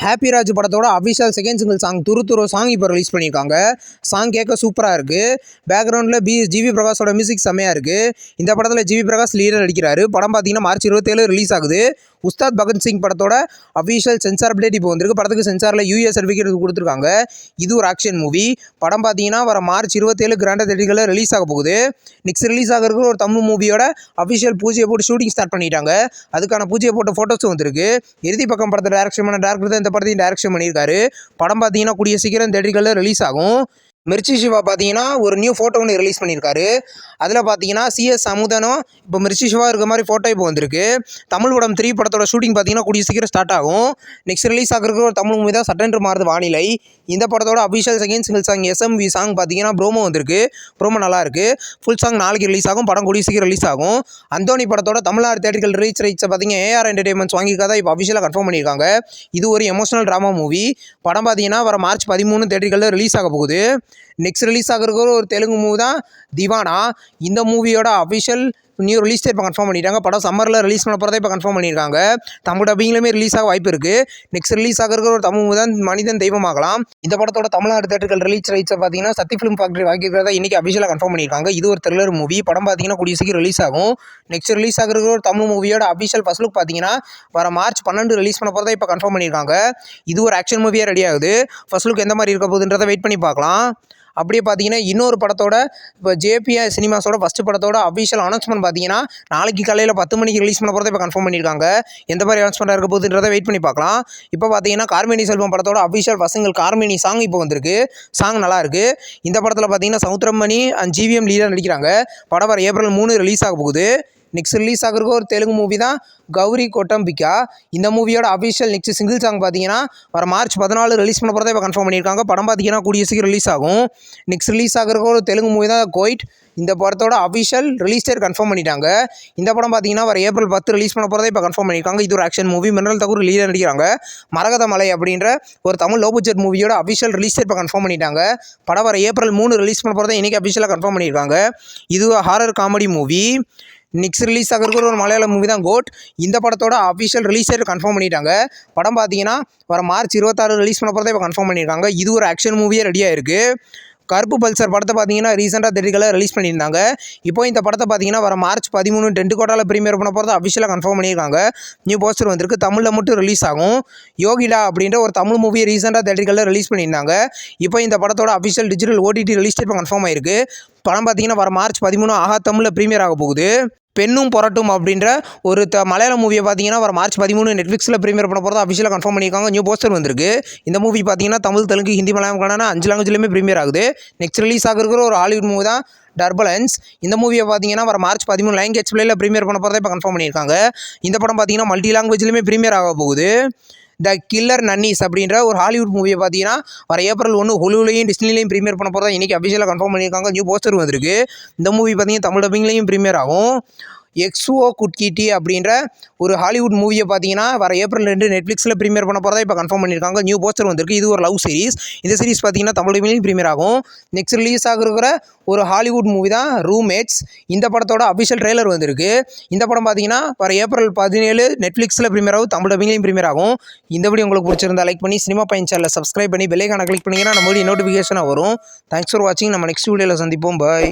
Happy Raj படத்தோட official second single song துரு துரு சாங் இப்போ ரிலீஸ் பண்ணியிருக்காங்க. சாங் கேட்க சூப்பராக இருக்குது. பேக்ரவுண்டில் ஜிவி பிரகாஷோட மியூசிக் செம்மையாக இருக்குது. இந்த படத்தில் ஜிவி பிரகாஷ் லீடர் நடிக்கிறாரு. படம் பார்த்தீங்கன்னா மார்ச் 27 ரிலீஸ் ஆகுது. உஸ்தாத் பகத் சிங் படத்தோட அஃபிஷியல் சென்சார் அப்டேட் இப்போ வந்திருக்கு. படத்துக்கு சென்சாரில் யூஎஸ் சர்டிஃபிகேட் கொடுத்துருக்காங்க. இது ஒரு ஆக்ஷன் மூவி. படம் பார்த்தீங்கன்னா வர மார்ச் 27 கிராண்டா தேட்டர்களில் ரிலீஸ் ஆக போகுது. நெக்ஸ்ட் ரிலீஸ் ஆகிறதுக்கு ஒரு தமிழ் மூவியோட அஃபிஷியல் பூஜையை போட்டு ஷூட்டிங் ஸ்டார்ட் பண்ணிட்டாங்க. அதுக்கான பூஜையை போட்ட ஃபோட்டோஸும் வந்திருக்கு. இறுதி பக்கம் படத்தை டேரக்ஷன் பண்ண டேரக்டர் தான் இந்த படத்தையும் டேரக்ஷன் பண்ணியிருக்காரு. படம் பார்த்தீங்கன்னா கூடிய சீக்கிரம் தேட்டர்களில் ரிலீஸ் ஆகும். மிர்ச்சி சிவா பார்த்தீங்கன்னா ஒரு நியூ ஃபோட்டோ ஒன்று ரிலீஸ் பண்ணியிருக்காரு. அதில் பார்த்தீங்கன்னா சிஎஸ் அமுதனும் இப்போ மிர்ச்சி சிவா இருக்க மாதிரி ஃபோட்டோ இப்போ வந்திருக்கு. தமிழ் படம் 3 படத்தோட ஷூட்டிங் பார்த்தீங்கன்னா கூடிய சீக்கிரம் ஸ்டார்ட் ஆகும். நெக்ஸ்ட் ரிலீஸ் ஆகிறதுக்கு ஒரு தமிழ் மூவி தான் சட்டென்று மாறுது வானிலை. இந்த படத்தோட official second single song SMV song பார்த்தீங்கன்னா ப்ரோமோ வந்திருக்கு. ப்ரோமோ நல்லாயிருக்கு. ஃபுல் சாங் நாளைக்கு ரிலீஸ் ஆகும். படம் கூடிய சீக்கிரம் ரிலீஸ் ஆகும். அந்தோனி படத்தோட தமிழ்நாடு தேட்டர்கள் ரைட்ஸை பார்த்தீங்கன்னா ஏஆர் என்டர்டைன்மெண்ட்ஸ் வாங்கியிருக்காதா இப்போ அஃபிஷியலாக கன்ஃபார்ம் பண்ணியிருக்காங்க. இது ஒரு எமோஷனல் ட்ராமா மூவி. படம் பார்த்தீங்கன்னா வர மார்ச் 13 தேட்டர்களில் ரிலீஸ் ஆக போகுது. நெக்ஸ்ட் ரிலீஸ் ஆகிறதுக்கு ஒரு தெலுங்கு மூவி தான் திவானா. இந்த மூவியோட அஃபிஷியல் நியூ ரிலீஸ் டேட் இப்போ கன்ஃபார்ம் பண்ணிட்டாங்க. படம் சம்மரில் ரிலீஸ் பண்ண போகிறத இப்போ கன்ஃபார்ம் பண்ணியிருக்காங்க. தமிழ் டப்பிங்லேயுமே ரிலீஸ் ஆக வாய்ப்பு இருக்குது. நெக்ஸ்ட் ரிலீஸ் ஆகிறதுக்கு ஒரு தமிழ் மூவி தான் மனிதன் தெய்வமாகலாம். இந்த படத்தோட தமிழ்நாடு தேட்டர்கள் ரிலீஸ் ரைட்ஸை பார்த்தீங்கன்னா சக்தி ஃபிலிம் ஃபேக்டரி வாங்கிக்கிறதா இன்றைக்கி அஃபிஷியலாக கன்ஃபார்ம் பண்ணியிருக்காங்க. இது ஒரு த்ரில்லர் மூவி. படம் பார்த்தீங்கன்னா கூடிய சீக்கிரம் ரிலீஸ் ஆகும். நெக்ஸ்ட் ரிலீஸ் ஆகிறதுக்கு ஒரு தமிழ் மூவியோட அஃபிஷியல் ஃபர்ஸ்ட் லுக் பார்த்தீங்கன்னா வர மார்ச் 12 ரிலீஸ் பண்ண போகிறதா இப்போ கன்ஃபார்ம் பண்ணியிருக்காங்க. இது ஒரு ஆக்ஷன் மூவியாக ரெடி ஆகுது. ஃபர்ஸ்ட் லுக் எந்த மாதிரி இருக்க போகுதுன்றதை வெயிட் பண்ணி பார்க்கலாம். அப்படியே பார்த்தீங்கன்னா இன்னொரு படத்தோட இப்போ ஜேபிஆர் சினிமாஸோட ஃபஸ்ட்டு படத்தோட அஃபிஷியல் அனௌன்ஸ்மெண்ட் பார்த்தீங்கன்னா நாளைக்கு காலையில் 10 மணிக்கு ரிலீஸ் பண்ண போகிறத இப்போ கன்ஃபார்ம் பண்ணியிருக்காங்க. எந்த மாதிரி அனௌன்ஸ்மெண்ட்டாக இருக்க போகுதுன்றதை வெயிட் பண்ணி பார்க்கலாம். இப்போ பார்த்தீங்கன்னா கார்மேனி செல்வம் படத்தோட அஃபிஷியல் பசங்கள் கார்மேனி சாங் இப்போ வந்திருக்கு. சாங் நல்லாயிருக்கு. இந்த படத்தில் பார்த்தீங்கன்னா சௌத்ரமணி அண்ட் ஜிவிஎம் லீடர் நடிக்கிறாங்க. படம் வர ஏப்ரல் 3 ரிலீஸ் ஆக போகுது. நெக்ஸ்ட் ரிலீஸ் ஆகிறதுக்கு ஒரு தெலுங்கு மூவி தான் கௌரி கொட்டம்பிகா. இந்த மூவியோட அஃபிஷியல் நெக்ஸ்ட் சிங்கிள் சாங் பார்த்தீங்கன்னா வர மார்ச் 14 ரிலீஸ் பண்ண போகிறத இப்போ கன்ஃபார்ம் பண்ணியிருக்காங்க. படம் பார்த்தீங்கன்னா கூடிய சீக்கிரம் ரிலீஸ் ஆகும். நெக்ஸ்ட் ரிலீஸ் ஆகிறதுக்கு ஒரு தெலுங்கு மூவி தான் கோயிட். இந்த படத்தோட அஃபிஷியல் ரிலீஸ் டேட் கன்ஃபார்ம் பண்ணிட்டாங்க. இந்த படம் பார்த்தீங்கன்னா வர ஏப்ரல் 10 ரிலீஸ் பண்ண போகிறத இப்போ கன்ஃபார்ம் பண்ணியிருக்காங்க. இது ஒரு action movie. Mineral Tagore leader நடிக்கிறாங்க. மரகத மலை அப்படின்ற ஒரு தமிழ் லோ பட்ஜெட் மூவியோட அஃபிஷியல் ரிலீஸ் டேட் இப்போ கன்ஃபார்ம் பண்ணிட்டாங்க. படம் வர ஏப்ரல் 3 ரிலீஸ் பண்ண போகிறத இன்றைக்கி அஃபிஷியலாக கன்ஃபார்ம் பண்ணியிருக்காங்க. இது horror comedy movie. Next release ஆகிறதுக்கு ஒரு மலையாளம் மூவி தான் கோட். இந்த படத்தோட அஃபிஷியல் ரிலீஸ் டேட் கன்ஃபார்ம் பண்ணிட்டாங்க. படம் பார்த்தீங்கன்னா வர மார்ச் 26 ரிலீஸ் பண்ண போகிறத இப்போ கன்ஃபார்ம் பண்ணியிருக்காங்க. இது ஒரு ஆக்ஷன் மூவியே ரெடியாக இருக்குது. கருப்பு பல்சர் படத்தை பார்த்தீங்கன்னா ரீசெண்டாக தேட்டர்களில் ரிலீஸ் பண்ணியிருந்தாங்க. இப்போ இந்த படத்தை பார்த்தீங்கன்னா வர மார்ச் 13 டென்ட் கோட்டாவில் ப்ரீமியர் பண்ண போகிறத அஃபிஷியலாக கன்ஃபார்ம் பண்ணியிருக்காங்க. நியூ போஸ்டர் வந்திருக்கு. தமிழில் மட்டும் ரிலீஸ் ஆகும். யோகிலா அப்படின்ற ஒரு தமிழ் மூவியை ரீசெண்டாக தேட்டர்களில் ரிலீஸ் பண்ணியிருந்தாங்க. இப்போ இந்த படத்தோட official digital OTT release date இப்போ கன்ஃபார்ம் ஆயிருக்கு. படம் பார்த்தீங்கன்னா வர மார்ச் 13 ஆஹா தமிழில் ப்ரீமியர் ஆக போகுது. பெண்ணும் பொரட்டும் அப்படின்ற ஒரு மலையாளம் மூவியை பார்த்தீங்கன்னா வர மார்ச் 13 நெட்ஃப்ளிக்ஸில் ப்ரீமியர் பண்ண போகிறதா அஃபிஷியலாக கன்ஃபார்ம் பண்ணியிருக்காங்க. நியூ போஸ்டர் வந்திருக்கு. இந்த மூவி பார்த்தீங்கன்னா தமிழ், தெலுங்கு, ஹிந்தி, மலையாளம், கன்னடா 5 லாங்குவேஜ்லையுமே ப்ரீமியர் ஆகுது. நெக்ஸ்ட் ரிலீஸ் ஆகிருக்கிற ஒரு ஹாலிவுட் மூவி தான் டர்புலன்ஸ். இந்த மூவியை பார்த்தீங்கன்னா வர மார்ச் 13 லைங்கேஜ் பிளேயில் ப்ரீமியர் பண்ண போகிறதா இப்போ கன்ஃபார்ம் பண்ணியிருக்காங்க. இந்த படம் பார்த்தீங்கன்னா மல்டி லாங்குவேஜ்லையுமே ப்ரீமியர் ஆக போகுது. த கில்லர் நன்னீஸ் அப்படின்ற ஒரு ஹாலிவுட் மூவியை பார்த்தீங்கன்னா வர ஏப்ரல் 1 ஹுலுலையும் டிஸ்னிலையும் ப்ரீமியர் பண்ண போகிறதா இன்றைக்கி அஃபிஷியலாக கன்ஃபார்ம் பண்ணியிருக்காங்க. நியூ போஸ்டர் வந்திருக்கு. இந்த மூவி பார்த்தீங்கன்னா தமிழ் டப்பிங்லையும் ப்ரீமியர் ஆகும். எக்ஸுஓ குட்கிட்டி அப்படின்ற ஒரு ஹாலிவுட் மூவியை பார்த்தீங்கன்னா வர ஏப்ரல் 2 நெட்ஃப்ளிக்ஸில் ப்ரீமியர் பண்ண போகிறதா இப்போ கன்ஃபார்ம் பண்ணியிருக்காங்க. நியூ போஸ்டர் வந்திருக்கு. இது ஒரு லவ் சீரிஸ். இந்த சீரிஸ் பார்த்தீங்கன்னா தமிழ் டப்பிங்லையும் ப்ரீமியர் ஆகும். நெக்ஸ்ட் ரிலீஸ் ஆகிருக்கிற ஒரு ஹாலிவுட் மூவி தான் ரூம்மேட்ஸ். இந்த படத்தோட அஃபிஷியல் ட்ரெய்லர் வந்திருக்கு. இந்த படம் பார்த்தீங்கன்னா வர ஏப்ரல் 17 நெட்ஃப்ளிக்ஸில் ப்ரீமியர் ஆகும். தமிழ் டப்பிங்லையும் ப்ரீமியர் ஆகும். இந்த வீடியோ உங்களுக்கு பிடிச்சிருந்தா லைக் பண்ணி சினிமா பையன் சேனலை சப்ஸ்கிரைப் பண்ணி பெல் ஐகானை கிளிக் பண்ணிங்கன்னா நம்ம வீடியோ நோட்டிஃபிகேஷனாக வரும். தேங்க்ஸ் ஃபார் வாட்சிங். நம்ம நெக்ஸ்ட் வீடியோவில் சந்திப்போம். பாய்.